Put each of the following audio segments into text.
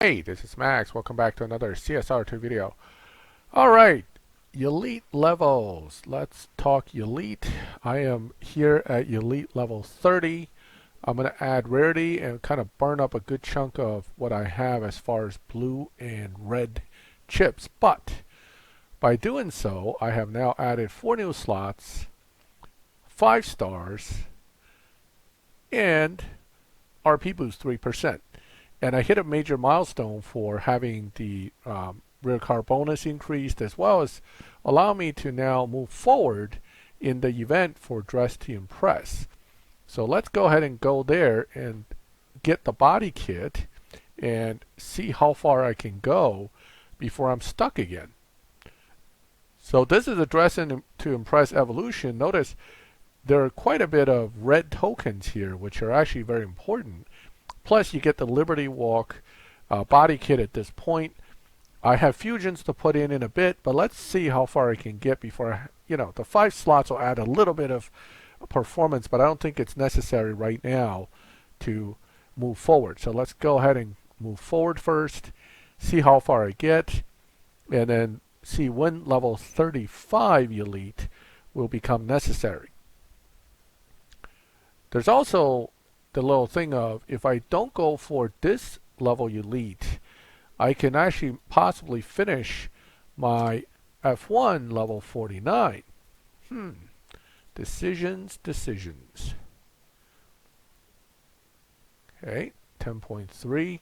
Hey, this is Max. Welcome back to another CSR2 video. Alright, elite levels. Let's talk elite. I am here at elite level 30. I'm going to add rarity and kind of burn up a good chunk of what I have as far as blue and red chips. But by doing so, I have now added 4 new slots, 5 stars, and RP boost 3%. And I hit a major milestone for having the rear car bonus increased, as well as allow me to now move forward in the event for Dress to Impress. So let's go ahead and go there and get the body kit and see how far I can go before I'm stuck again. So this is a Dress to Impress evolution. Notice there are quite a bit of red tokens here, which are actually very important. Plus, you get the Liberty Walk body kit at this point. I have fusions to put in a bit, but let's see how far I can get before, the 5 slots will add a little bit of performance, but I don't think it's necessary right now to move forward. So let's go ahead and move forward first, see how far I get, and then see when level 35 elite will become necessary. There's also the little thing of, if I don't go for this level elite, I can actually possibly finish my F1 level 49. Decisions. Okay, 10.3.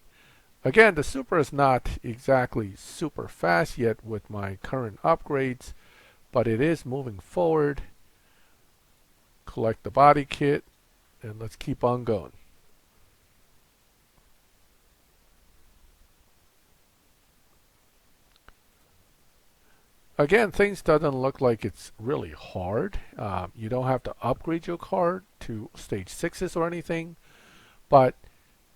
Again, the Supra is not exactly super fast yet with my current upgrades, but it is moving forward. Collect the body kit. And let's keep on going. Again, things doesn't look like it's really hard. You don't have to upgrade your car to stage 6s or anything, but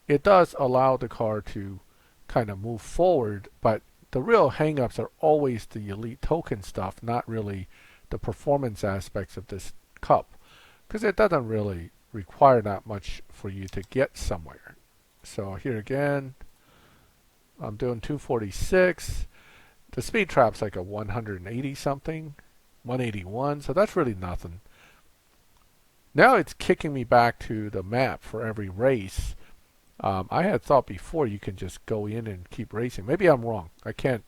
it does allow the car to kind of move forward. But the real hangups are always the elite token stuff, not really the performance aspects of this cup, because it doesn't really require not much for you to get somewhere. So here again, I'm doing 246. The speed trap's like a 180 something, 181, so that's really nothing. Now it's kicking me back to the map for every race. I had thought before you can just go in and keep racing. Maybe I'm wrong. I can't.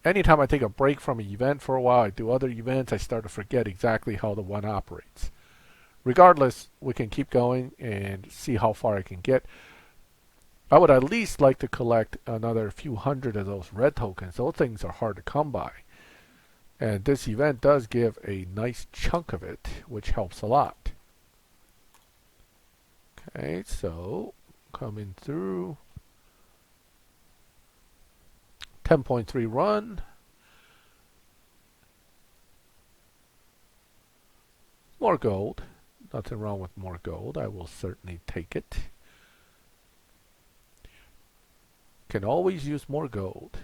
Anytime I take a break from an event for a while, I do other events, I start to forget exactly how the one operates. Regardless, we can keep going and see how far I can get. I would at least like to collect another few hundred of those red tokens. Those things are hard to come by. And this event does give a nice chunk of it, which helps a lot. Okay, so coming through. 10.3 run. More gold. Nothing wrong with more gold. I will certainly take it. Can always use more gold.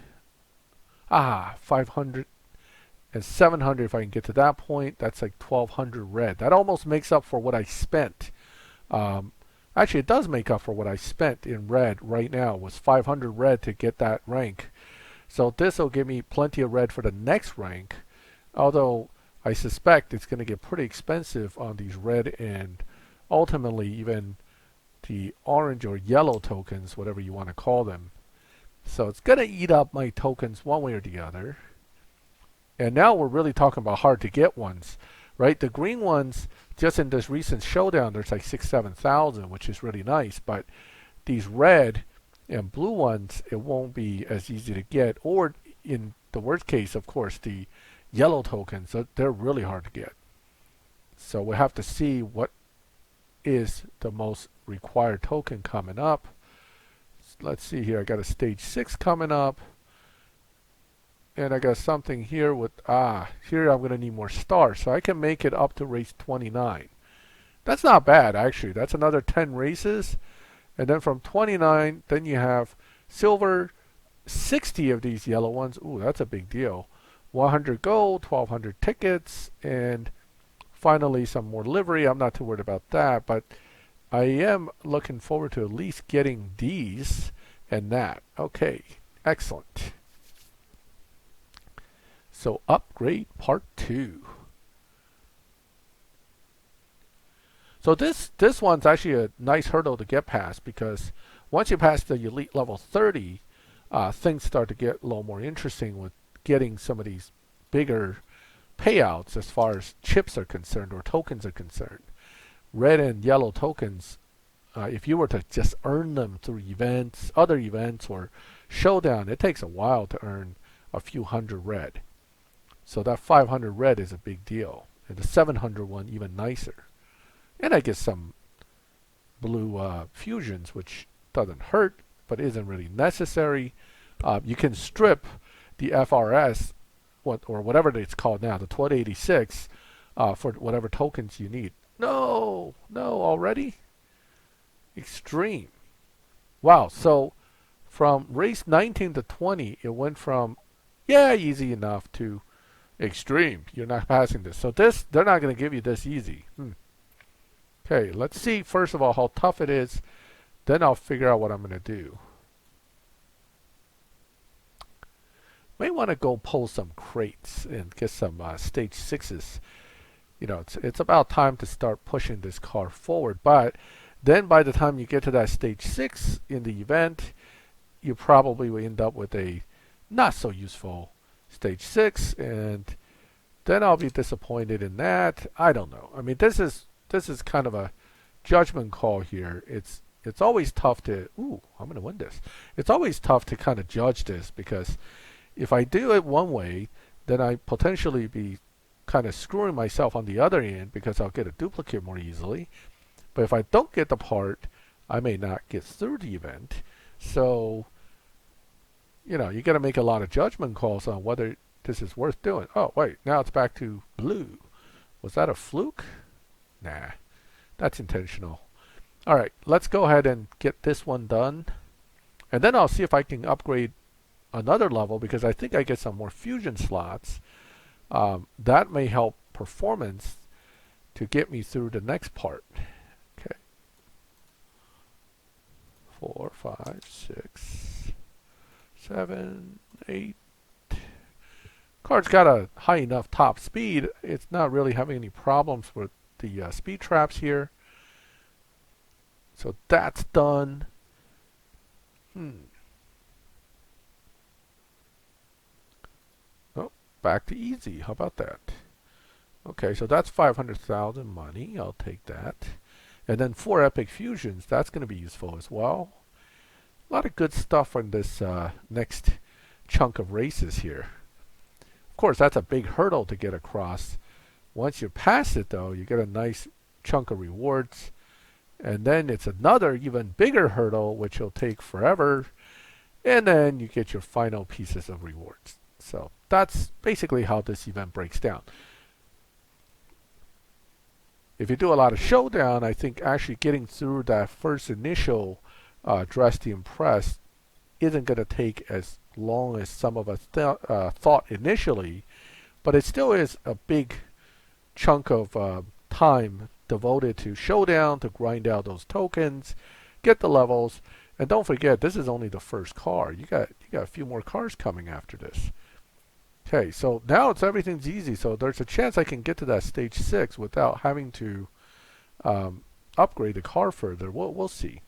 500 and 700 if I can get to that point. That's like 1200 red. That almost makes up for what I spent. Actually, it does make up for what I spent in red right now. It was 500 red to get that rank. So this will give me plenty of red for the next rank. Although I suspect it's going to get pretty expensive on these red and ultimately even the orange or yellow tokens, whatever you want to call them. So it's going to eat up my tokens one way or the other. And now we're really talking about hard to get ones, right? The green ones, just in this recent showdown, there's like 6,000-7,000, which is really nice. But these red and blue ones, it won't be as easy to get. Or in the worst case, of course, the yellow tokens, they're really hard to get. So we have to see what is the most required token coming up. Let's see here. I got a stage 6 coming up. And I got something here with, here I'm going to need more stars. So I can make it up to race 29. That's not bad, actually. That's another 10 races. And then from 29, then you have silver, 60 of these yellow ones. Ooh, that's a big deal. 100 gold, 1,200 tickets, and finally some more livery. I'm not too worried about that, but I am looking forward to at least getting these and that. Okay, excellent. So upgrade part 2. So this one's actually a nice hurdle to get past, because once you pass the elite level 30, things start to get a little more interesting with getting some of these bigger payouts as far as chips are concerned or tokens are concerned. Red and yellow tokens, if you were to just earn them through events, other events, or showdown, it takes a while to earn a few hundred red. So that 500 red is a big deal, and the 700 one even nicer. And I get some blue fusions, which doesn't hurt, but isn't really necessary. You can strip the FRS, or whatever it's called now, the 1286, for whatever tokens you need. No, already? Extreme. Wow, so from race 19 to 20, it went from, yeah, easy enough, to extreme. You're not passing this. So they're not going to give you this easy. Okay, let's see first of all how tough it is. Then I'll figure out what I'm going to do. May want to go pull some crates and get some stage 6s. You know, it's about time to start pushing this car forward. But then by the time you get to that stage 6 in the event, you probably will end up with a not so useful stage 6, and then I'll be disappointed in that. I don't know. I mean, this is kind of a judgment call here. It's always tough to, I'm going to win this. It's always tough to kind of judge this, because if I do it one way, then I potentially be kind of screwing myself on the other end, because I'll get a duplicate more easily. But if I don't get the part, I may not get through the event. So, you know, you got to make a lot of judgment calls on whether this is worth doing. Oh, wait, now it's back to blue. Was that a fluke? Nah, that's intentional. All right, let's go ahead and get this one done. And then I'll see if I can upgrade another level, because I think I get some more fusion slots. That may help performance to get me through the next part. Okay. 4, 5, 6, 7, 8. Car's got a high enough top speed. It's not really having any problems with the speed traps here. So that's done. Oh, back to easy. How about that? Okay, so that's 500,000 money. I'll take that. And then 4 epic fusions. That's going to be useful as well. A lot of good stuff on this next chunk of races here. Of course, that's a big hurdle to get across. Once you pass it, though, you get a nice chunk of rewards. And then it's another even bigger hurdle, which will take forever. And then you get your final pieces of rewards. So that's basically how this event breaks down. If you do a lot of showdown, I think actually getting through that first initial dress to impress isn't going to take as long as some of us thought initially. But it still is a big chunk of time devoted to showdown, to grind out those tokens, get the levels, and don't forget, this is only the first car. You got a few more cars coming after this. Okay, so now everything's easy. So there's a chance I can get to that stage 6 without having to upgrade the car further. We'll see.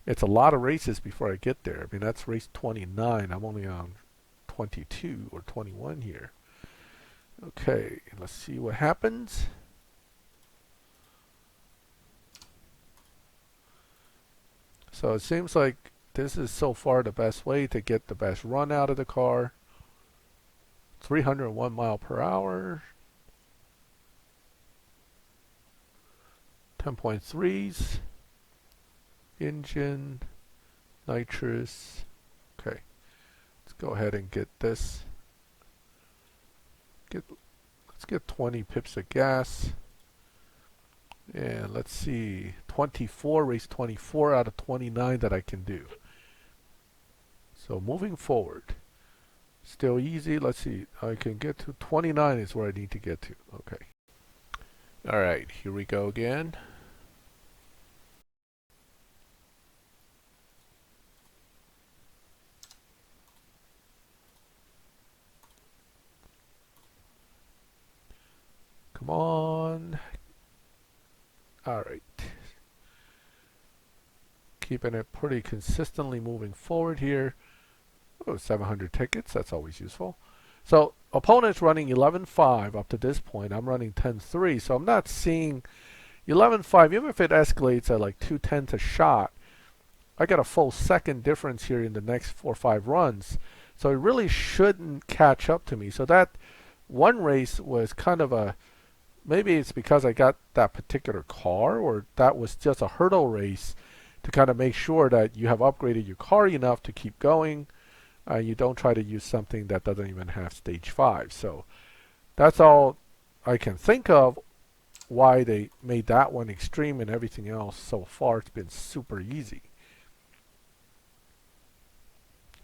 It's a lot of races before I get there. I mean, that's race 29. I'm only on 22 or 21 here. Okay, let's see what happens. So it seems like this is so far the best way to get the best run out of the car. 301 mile per hour. 10.3s. Engine. Nitrous. Okay. Let's go ahead and get this. Let's get 20 pips of gas. And let's see, 24, race 24 out of 29 that I can do. So moving forward, still easy. Let's see, I can get to 29 is where I need to get to. Okay. All right, here we go again. Come on. All right. Keeping it pretty consistently moving forward here. Oh, 700 tickets. That's always useful. So opponent's running 11.5 up to this point. I'm running 10.3. So I'm not seeing 11.5. Even if it escalates at like 2/10 a shot, I got a full second difference here in the next 4 or 5 runs. So it really shouldn't catch up to me. So that one race was kind of a, maybe it's because I got that particular car, or that was just a hurdle race to kind of make sure that you have upgraded your car enough to keep going. You don't try to use something that doesn't even have stage 5. So that's all I can think of why they made that one extreme, and everything else so far it's been super easy.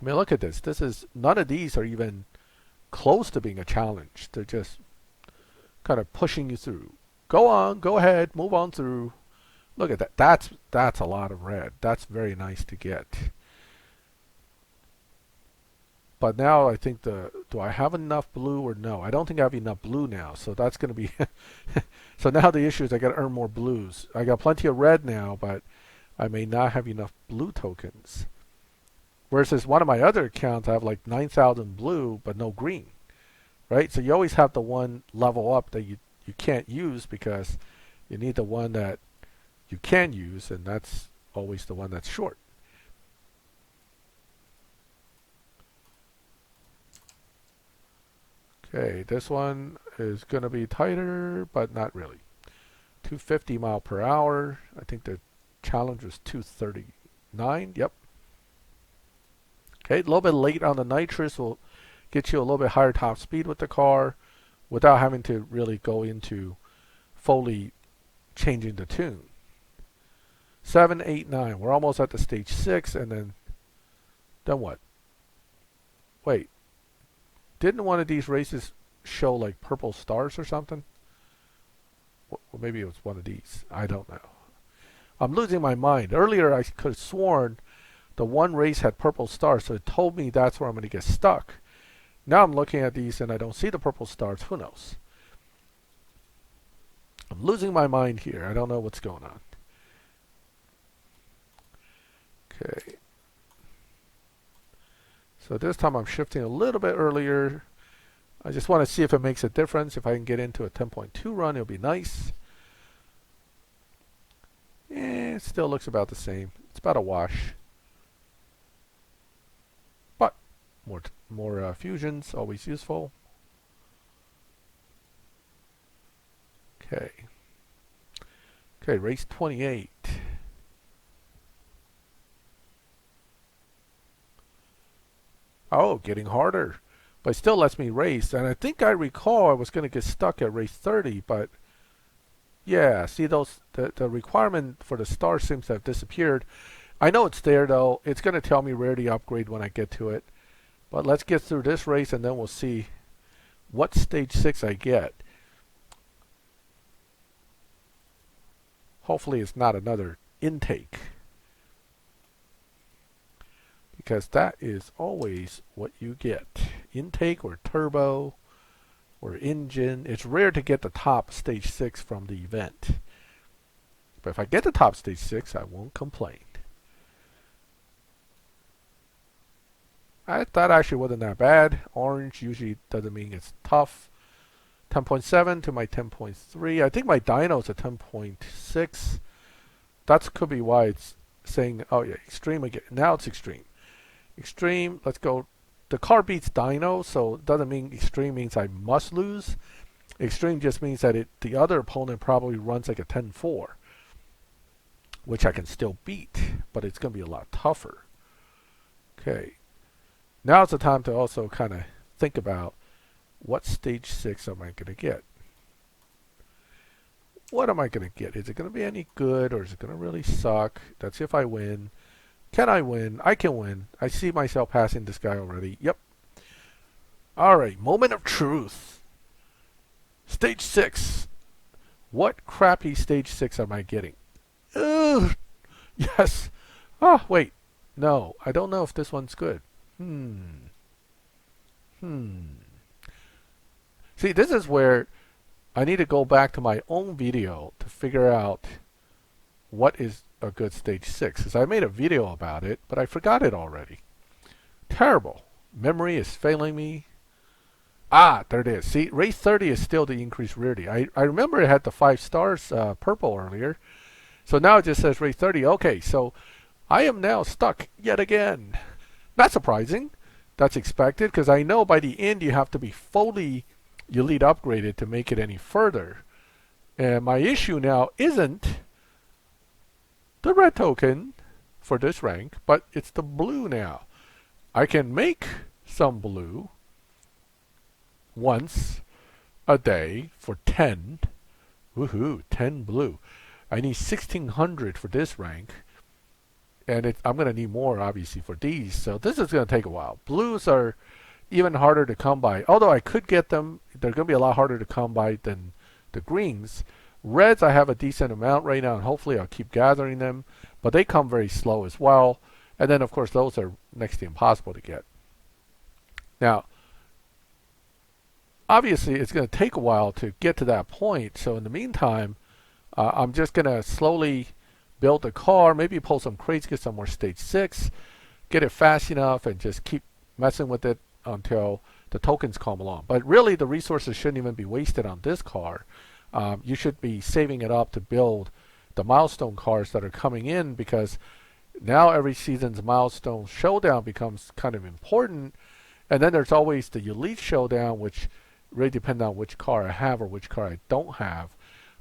I mean, look at this. This is, none of these are even close to being a challenge. They're just kind of pushing you through. Go on, go ahead, move on through. Look at that. That's a lot of red. That's very nice to get. But now I think do I have enough blue or no? I don't think I have enough blue now. So that's going to be, so now the issue is I got to earn more blues. I got plenty of red now, but I may not have enough blue tokens. Versus one of my other accounts, I have like 9,000 blue, but no green. Right? So you always have the one level up that you can't use, because you need the one that you can use, and that's always the one that's short. Okay, this one is going to be tighter, but not really. 250 mile per hour. I think the challenge was 239. Yep. Okay, a little bit late on the nitrous will get you a little bit higher top speed with the car without having to really go into fully changing the tune. 7, 8, 9. We're almost at the stage 6, and then what? Wait. Didn't one of these races show like purple stars or something? Well, maybe it was one of these. I don't know. I'm losing my mind. Earlier I could have sworn the one race had purple stars, so it told me that's where I'm going to get stuck. Now I'm looking at these and I don't see the purple stars. Who knows? I'm losing my mind here. I don't know what's going on. Okay. So this time I'm shifting a little bit earlier. I just want to see if it makes a difference. If I can get into a 10.2 run, it'll be nice. It still looks about the same. It's about a wash. But more fusions, always useful. Okay. Okay, race 28. Oh, getting harder. But it still lets me race. And I think I recall I was going to get stuck at race 30, but yeah, see those, the requirement for the star seems to have disappeared. I know it's there though. It's going to tell me rarity upgrade when I get to it. But let's get through this race and then we'll see what stage 6 I get. Hopefully it's not another intake, because that is always what you get. Intake or turbo or engine. It's rare to get the top stage 6 from the event. But if I get the top stage 6, I won't complain. That actually wasn't that bad. Orange usually doesn't mean it's tough. 10.7 to my 10.3. I think my dyno's a 10.6. That could be why it's saying, oh yeah, extreme again. Now it's extreme. Extreme, let's go. The car beats dyno, so it doesn't mean extreme means I must lose. Extreme just means that the other opponent probably runs like a 10.4, which I can still beat, but it's going to be a lot tougher. Okay. Now's the time to also kind of think about what stage 6 am I going to get? What am I going to get? Is it going to be any good, or is it going to really suck? That's if I win. Can I win? I can win. I see myself passing this guy already. Yep. Alright, moment of truth. Stage 6. What crappy stage 6 am I getting? Ugh. Yes. Oh, wait. No, I don't know if this one's good. See, this is where I need to go back to my own video to figure out what is a good stage 6. Because I made a video about it, but I forgot it already. Terrible. Memory is failing me. Ah, there it is. See, race 30 is still the increased rarity. I remember it had the 5 stars purple earlier. So now it just says race 30. Okay, so I am now stuck yet again. Not surprising. That's expected because I know by the end you have to be fully elite upgraded to make it any further. And my issue now isn't the red token for this rank, but it's the blue now. I can make some blue once a day for 10. Woohoo, 10 blue. I need 1600 for this rank. And I'm going to need more, obviously, for these. So this is going to take a while. Blues are even harder to come by. Although I could get them, they're going to be a lot harder to come by than the greens. Reds, I have a decent amount right now, and hopefully I'll keep gathering them. But they come very slow as well. And then, of course, those are next to impossible to get. Now, obviously, it's going to take a while to get to that point. So in the meantime, I'm just going to slowly build a car, maybe pull some crates, get some more stage 6, get it fast enough, and just keep messing with it until the tokens come along. But really, the resources shouldn't even be wasted on this car. You should be saving it up to build the milestone cars that are coming in, because now every season's milestone showdown becomes kind of important. And then there's always the elite showdown, which really depends on which car I have or which car I don't have.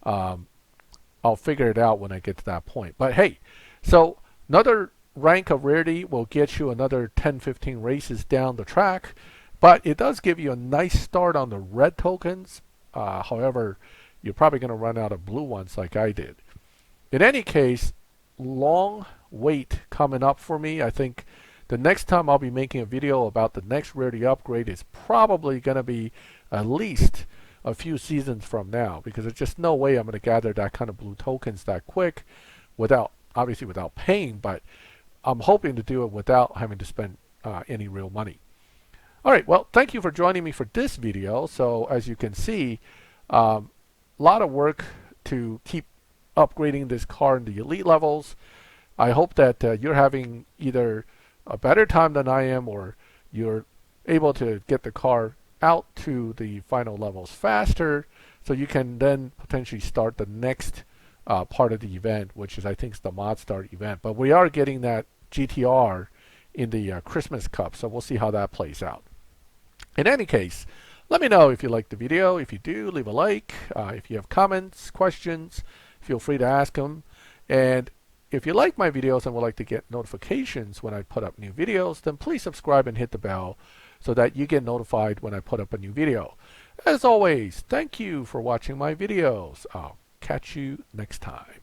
I'll figure it out when I get to that point. But hey, so another rank of rarity will get you another 10-15 races down the track, but it does give you a nice start on the red tokens. However, you're probably going to run out of blue ones like I did. In any case, long wait coming up for me. I think the next time I'll be making a video about the next rarity upgrade is probably going to be at least a few seasons from now, because there's just no way I'm going to gather that kind of blue tokens that quick without, obviously without paying, but I'm hoping to do it without having to spend any real money. Alright, well, thank you for joining me for this video. So as you can see, a lot of work to keep upgrading this car in the elite levels. I hope that you're having either a better time than I am, or you're able to get the car out to the final levels faster, so you can then potentially start the next part of the event, which is, I think, is the mod start event. But we are getting that GTR in the Christmas Cup, so we'll see how that plays out. In any case, let me know if you liked the video. If you do, leave a like. If you have comments, questions, feel free to ask them. And if you like my videos and would like to get notifications when I put up new videos, then please subscribe and hit the bell so that you get notified when I put up a new video. As always, thank you for watching my videos. I'll catch you next time.